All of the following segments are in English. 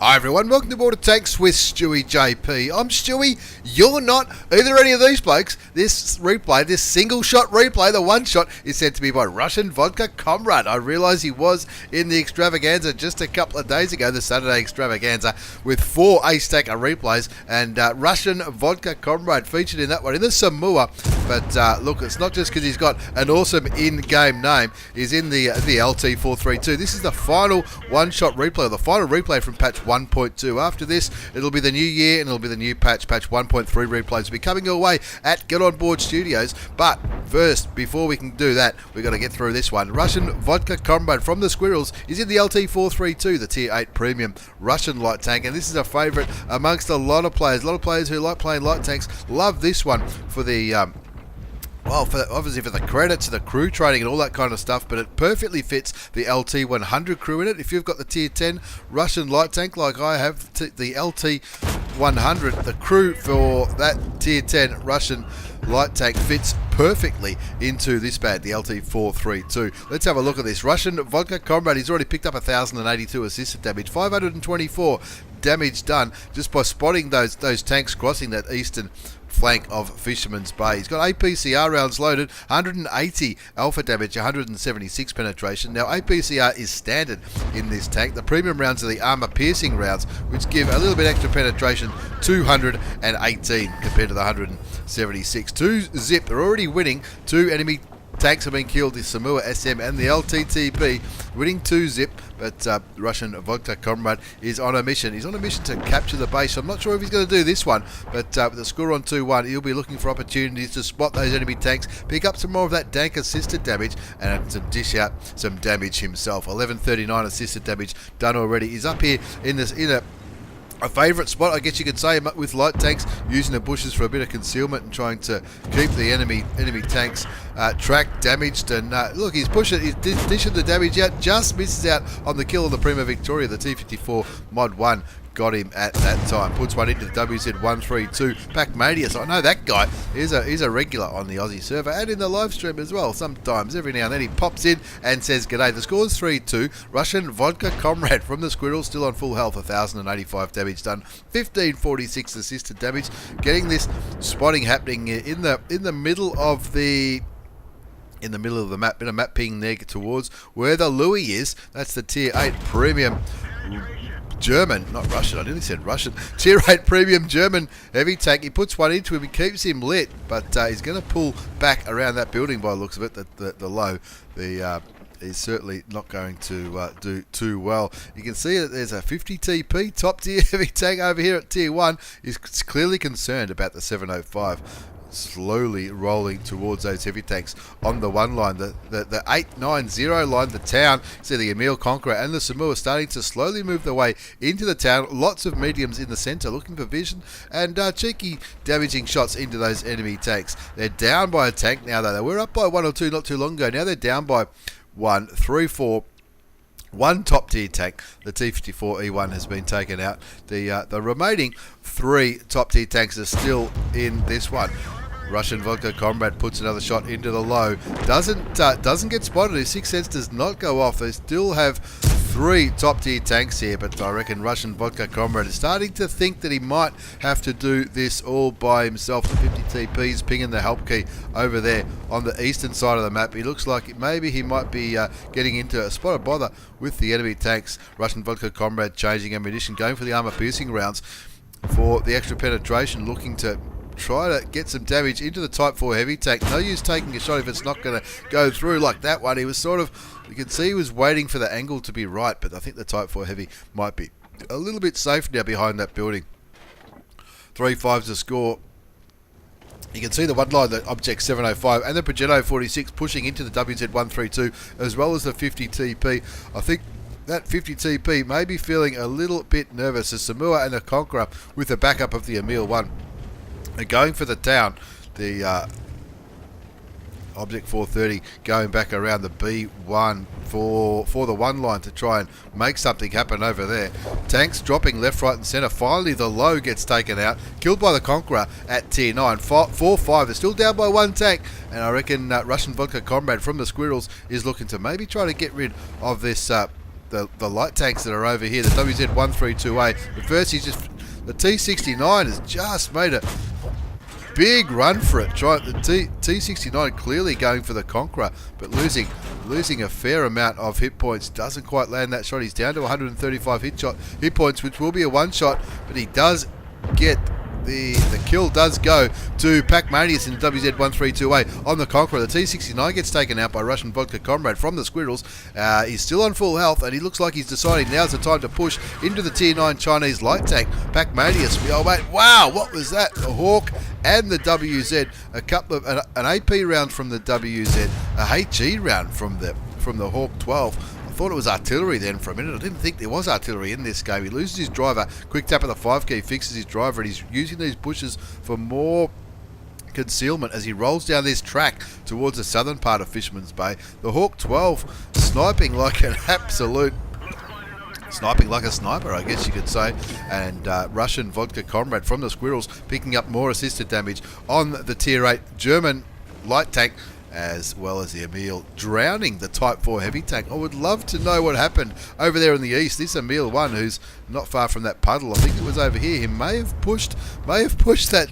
Hi everyone, welcome to Border Tanks with StewiejP. I'm Stewie, you're not either any of these blokes. This replay, this single shot replay, the one shot, is sent to me by RussianVodkaComrade. I realise he was in the extravaganza just a couple of days ago, the Saturday extravaganza, with 4 ace-stacker replays, and RussianVodkaComrade featured in that one in the Samoa. But look, it's not just because he's got an awesome in-game name. He's in the LT432. This is the final one-shot replay, or the final replay from patch 1.2. After this, it'll be the new year and it'll be the new patch 1.3 replays will be coming your way at Get On Board Studios. But first, before we can do that, we've got to get through this one. RussianVodkaComrade from the Squirrels is in the LT432, the Tier 8 Premium Russian light tank, and this is a favourite amongst a lot of players. A lot of players who like playing light tanks love this one for the well, obviously for the credits, the crew training and all that kind of stuff, but it perfectly fits the LT100 crew in it. If you've got the Tier 10 Russian light tank like I have, the LT100, the crew for that Tier 10 Russian light tank fits perfectly into this bad, the LT432. Let's have a look at this. RussianVodkaComrade, he's already picked up 1,082 assisted damage, 524 damage done just by spotting those tanks crossing that eastern flank of Fisherman's Bay. He's got APCR rounds loaded, 180 alpha damage, 176 penetration. Now APCR is standard in this tank. The premium rounds are the armor piercing rounds, which give a little bit extra penetration, 218 compared to the 176. 2 zip, they're already winning. 2 enemy tanks have been killed, the Samoa SM and the LTTB, winning 2 zip, but RussianVodkaComrade is on a mission. He's on a mission to capture the base. I'm not sure if he's going to do this one, but with the score on 2-1, he'll be looking for opportunities to spot those enemy tanks, pick up some more of that dank assisted damage, and to dish out some damage himself. 1139 assisted damage done already. He's up here in a favourite spot, I guess you could say, with light tanks, using the bushes for a bit of concealment and trying to keep the enemy tanks tracked, damaged. And look, he's pushing, he's dishing the damage out, just misses out on the kill of the Prima Victoria. The T54 Mod 1 got him at that time. Puts one into the WZ132 Pacmanius. I know that guy is a regular on the Aussie server and in the live stream as well. Sometimes, every now and then, he pops in and says g'day. The score is 3-2. RussianVodkaComrade from the Squirrel, still on full health, 1,085 damage done, 1,546 assisted damage. Getting this spotting happening in the middle of the map, bit of map ping there towards where the Louis is. That's the Tier 8 Premium German, not Russian, I nearly said Russian, Tier 8 Premium German heavy tank. He puts one into him, he keeps him lit, but he's going to pull back around that building by the looks of it, the low. He's certainly not going to do too well. You can see that there's a 50 TP top tier heavy tank over here at Tier 1. He's clearly concerned about the 705. Slowly rolling towards those heavy tanks on the one line, the 890 line, the town. See the Emil Conqueror and the Samoa starting to slowly move their way into the town. Lots of mediums in the centre looking for vision and cheeky damaging shots into those enemy tanks. They're down by a tank now though. They were up by 1 or 2 not too long ago. Now they're down by 1, 3, 4. One top tier tank, the T54 E1, has been taken out. The remaining 3 top tier tanks are still in this one. RussianVodkaComrade puts another shot into the low. Doesn't get spotted. His 6th sense does not go off. They still have 3 top tier tanks here, but I reckon RussianVodkaComrade is starting to think that he might have to do this all by himself. The 50 TP's pinging the help key over there on the eastern side of the map. He looks like maybe he might be getting into a spot of bother with the enemy tanks. RussianVodkaComrade changing ammunition, going for the armor piercing rounds for the extra penetration, looking to try to get some damage into the Type 4 heavy tank. No use taking a shot if it's not going to go through like that one. He was sort of, you can see he was waiting for the angle to be right, but I think the Type 4 heavy might be a little bit safe now behind that building. 3-5's the score. You can see the one line, the Object 705 and the Progetto 46 pushing into the WZ132 as well as the 50 TP. I think that 50 TP may be feeling a little bit nervous as Samoa and the Conqueror, with the backup of the Emil 1, are going for the town. The Object 430 going back around the B1 for the one line to try and make something happen over there. Tanks dropping left, right and centre. Finally the low gets taken out, killed by the Conqueror at tier 9. 4-5, they're still down by one tank, and I reckon RussianVodkaComrade from the Squirrels is looking to maybe try to get rid of this the light tanks that are over here, the WZ132A. But first the T69 has just made a big run for it. The T69 clearly going for the Conqueror, but losing a fair amount of hit points. Doesn't quite land that shot. He's down to 135 hit points, which will be a one shot, but he does get the kill does go to Pacmanius in the WZ132A on the Conqueror. The T69 gets taken out by RussianVodkaComrade from the Squirrels. He's still on full health, and he looks like he's deciding now's the time to push into the tier 9 Chinese light tank. Pacmanius, oh mate, wow, what was that? The Hawk and the WZ, a couple of an AP round from the WZ, a HE round from the Hawk 12. I thought it was artillery then for a minute. I didn't think there was artillery in this game. He loses his driver, quick tap of the 5 key, fixes his driver, and he's using these bushes for more concealment as he rolls down this track towards the southern part of Fisherman's Bay. The Hawk 12 sniping like a sniper, I guess you could say, and RussianVodkaComrade from the Squirrels picking up more assisted damage on the tier 8 German light tank, as well as the Emil drowning the Type 4 heavy tank. I would love to know what happened over there in the east. This Emil 1, who's not far from that puddle, I think it was over here, he may have pushed that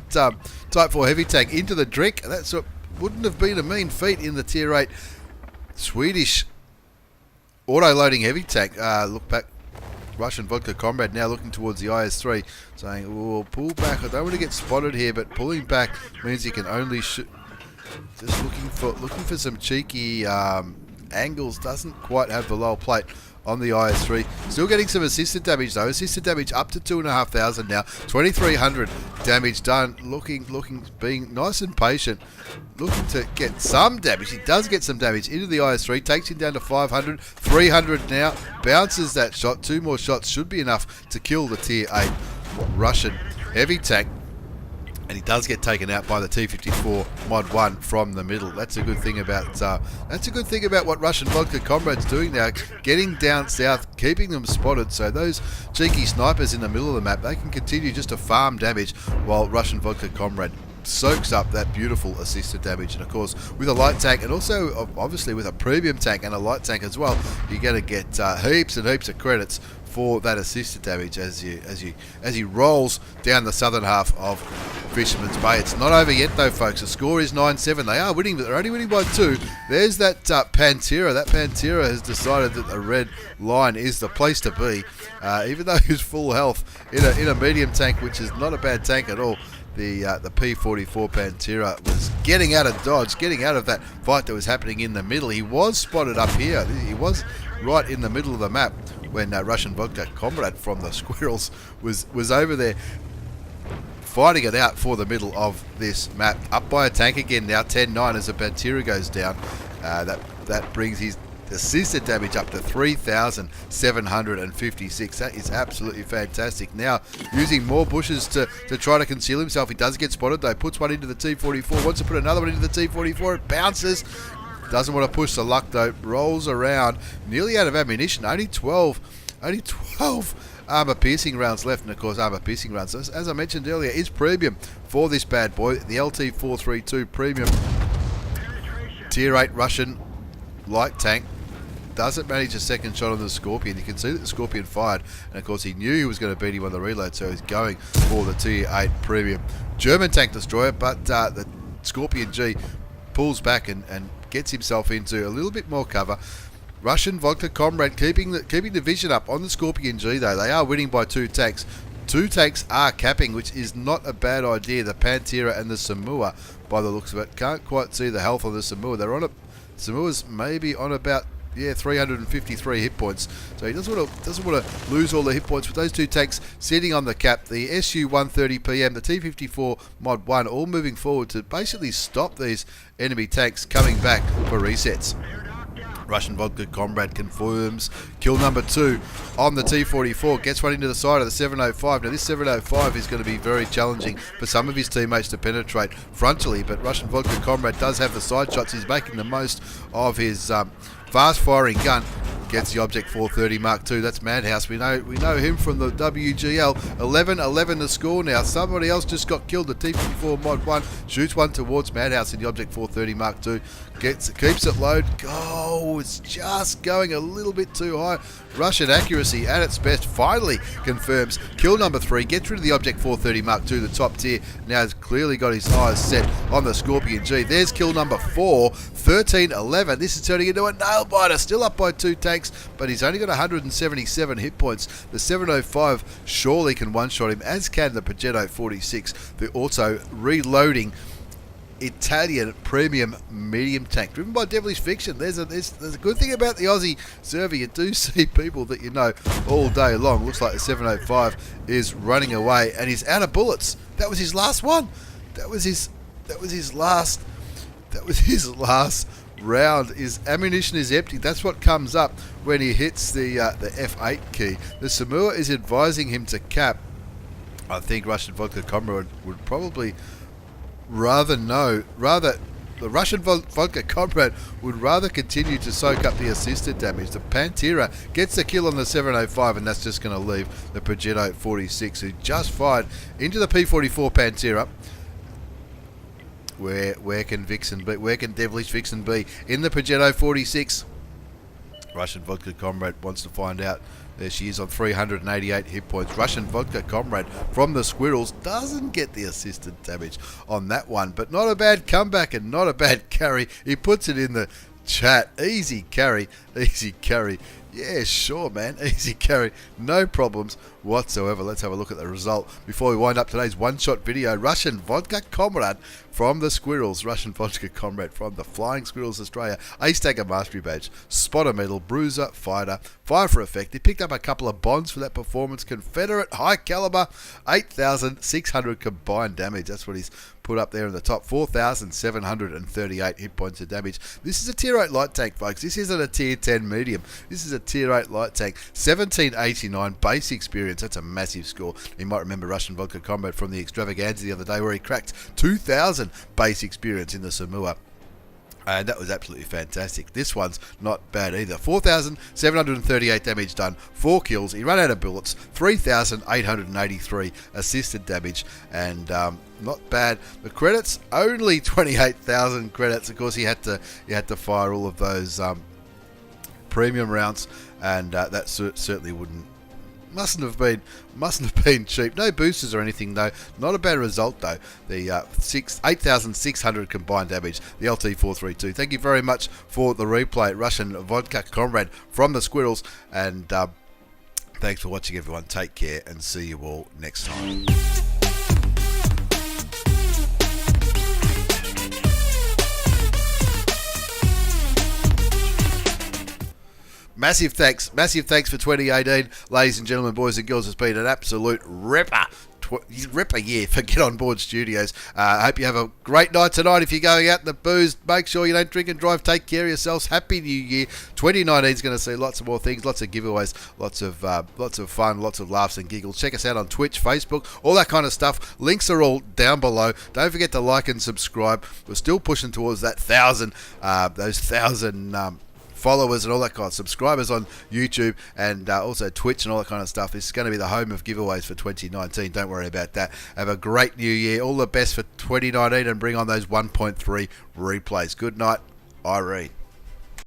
Type 4 heavy tank into the drink. That wouldn't have been a mean feat in the tier 8 Swedish auto-loading heavy tank. Look back, RussianVodkaComrade now looking towards the IS-3, saying, "Oh, pull back. I don't want to get spotted here," but pulling back means he can only shoot. Just looking for some cheeky angles. Doesn't quite have the lower plate on the IS-3. Still getting some assisted damage though. Assisted damage up to 2,500 now. 2,300 damage done. Being nice and patient. Looking to get some damage. He does get some damage into the IS-3. Takes him down to 500. 300 now. Bounces that shot. 2 more shots should be enough to kill the tier 8 Russian heavy tank. And he does get taken out by the T54 Mod 1 from the middle. That's a good thing about what RussianVodkaComrade's doing now, getting down south, keeping them spotted, so those cheeky snipers in the middle of the map, they can continue just to farm damage while RussianVodkaComrade soaks up that beautiful assisted damage. And of course, with a light tank, and also obviously with a premium tank and a light tank as well, you're going to get heaps and heaps of credits for that assisted damage as he rolls down the southern half of Fisherman's Bay. It's not over yet though, folks. The score is 9-7. They are winning, but they're only winning by 2. There's that Pantera. That Pantera has decided that the red line is the place to be, even though he's full health in a medium tank, which is not a bad tank at all. The P44 Pantera was getting out of dodge, getting out of that fight that was happening in the middle. He was spotted up here. He was right in the middle of the map when RussianVodkaComrade from the Squirrels was over there fighting it out for the middle of this map. Up by a tank again now, 10-9 as the Pantera goes down. That brings his assisted damage up to 3,756. That is absolutely fantastic. Now using more bushes to try to conceal himself. He does get spotted though. Puts one into the T44. Wants to put another one into the T44. It bounces. Doesn't want to push the luck though. Rolls around. Nearly out of ammunition. Only 12 armor piercing rounds left, and of course armor piercing rounds, as I mentioned earlier, is premium for this bad boy. The LT432 premium tier 8 Russian light tank doesn't manage a second shot on the Scorpion. You can see that the Scorpion fired, and of course he knew he was going to beat him on the reload, so he's going for the tier 8 premium German tank destroyer. But the Scorpion G pulls back and gets himself into a little bit more cover. RussianVodkaComrade keeping the vision up on the Scorpion G though. They are winning by 2 tanks. 2 tanks are capping, which is not a bad idea. The Pantera and the Samoa, by the looks of it. Can't quite see the health of the Samoa. They're on it. Samoa's maybe on about 353 hit points. So he doesn't want to lose all the hit points with those 2 tanks sitting on the cap. The SU-130PM, the T-54 Mod 1, all moving forward to basically stop these enemy tanks coming back for resets. Russian Vodka Comrade confirms kill number 2 on the T44. Gets one into the side of the 705. Now this 705 is going to be very challenging for some of his teammates to penetrate frontally, but Russian Vodka Comrade does have the side shots. He's making the most of his fast firing gun. Gets the Object 430 Mark II. That's Madhouse. We know him from the WGL. 11-11 to score now. Somebody else just got killed. The T54 Mod 1 shoots one towards Madhouse in the Object 430 Mark II. Keeps it low. Oh, it's just going a little bit too high. Russian accuracy at its best. Finally confirms kill number 3. Gets rid of the Object 430 Mark II, the top tier. Now has clearly got his eyes set on the Scorpion G. There's kill number 4. 13-11. This is turning into a nail biter. Still up by 2 tanks, but he's only got 177 hit points. The 705 surely can one-shot him, as can the Progetto 46. The auto reloading Italian premium medium tank driven by Devilish Fiction. There's a good thing about the Aussie server. You do see people that you know all day long. Looks like the 705 is running away and he's out of bullets. That was his last one. That was his last round. His ammunition is empty. That's what comes up when he hits the F8 key. The Samoa is advising him to cap. I think Russian Vodka Comrade would probably the Russian Vodka Comrade would rather continue to soak up the assisted damage. The Pantera gets the kill on the 705, and that's just going to leave the Progetto 46, who just fired into the P44 Pantera. Where can Vixen be? Where can Devilish Vixen be? In the Progetto 46. Russian Vodka Comrade wants to find out. There she is on 388 hit points. Russian Vodka Comrade from the Squirrels doesn't get the assisted damage on that one, but not a bad comeback and not a bad carry. He puts it in the chat. Easy carry, easy carry. Yeah, sure, man. Easy carry. No problems whatsoever. Let's have a look at the result before we wind up today's one-shot video. Russian Vodka Comrade from the Squirrels. Russian Vodka Comrade from the Flying Squirrels Australia. Ace Tagger Mastery Badge. Spotter Medal. Bruiser. Fighter. Fire for Effect. He picked up a couple of bonds for that performance. Confederate. High Caliber. 8,600 combined damage. That's what he's put up there in the top. 4,738 hit points of damage. This is a tier 8 light tank, folks. This isn't a tier 10 medium. This is a tier 8 light tank. 1789 base experience. That's a massive score. You might remember Russian Vodka Comrade from the extravaganza the other day where he cracked 2,000 base experience in the Samoa. And that was absolutely fantastic. This one's not bad either. 4,738 damage done, 4 kills. He ran out of bullets, 3,883 assisted damage, and not bad. The credits, only 28,000 credits. Of course, he had to fire all of those premium rounds, and that certainly mustn't have been cheap. No boosters or anything though. Not a bad result though. The 8,600 combined damage. The LT432. Thank you very much for the replay, Russian Vodka Comrade from the Squirrels, and thanks for watching, everyone. Take care and see you all next time. Massive thanks for 2018, ladies and gentlemen, boys and girls. It's been an absolute ripper year for Get On Board Studios. I hope you have a great night tonight. If you're going out in the booze, make sure you don't drink and drive. Take care of yourselves. Happy New Year. 2019 is going to see lots of more things, lots of giveaways, lots of fun, lots of laughs and giggles. Check us out on Twitch, Facebook, all that kind of stuff. Links are all down below. Don't forget to like and subscribe. We're still pushing towards that 1,000, those 1,000 followers and all that kind of subscribers on YouTube, and also Twitch and all that kind of stuff. This is going to be the home of giveaways for 2019. Don't worry about that. Have a great new year. All the best for 2019, and bring on those 1.3 replays. Good night, Irene.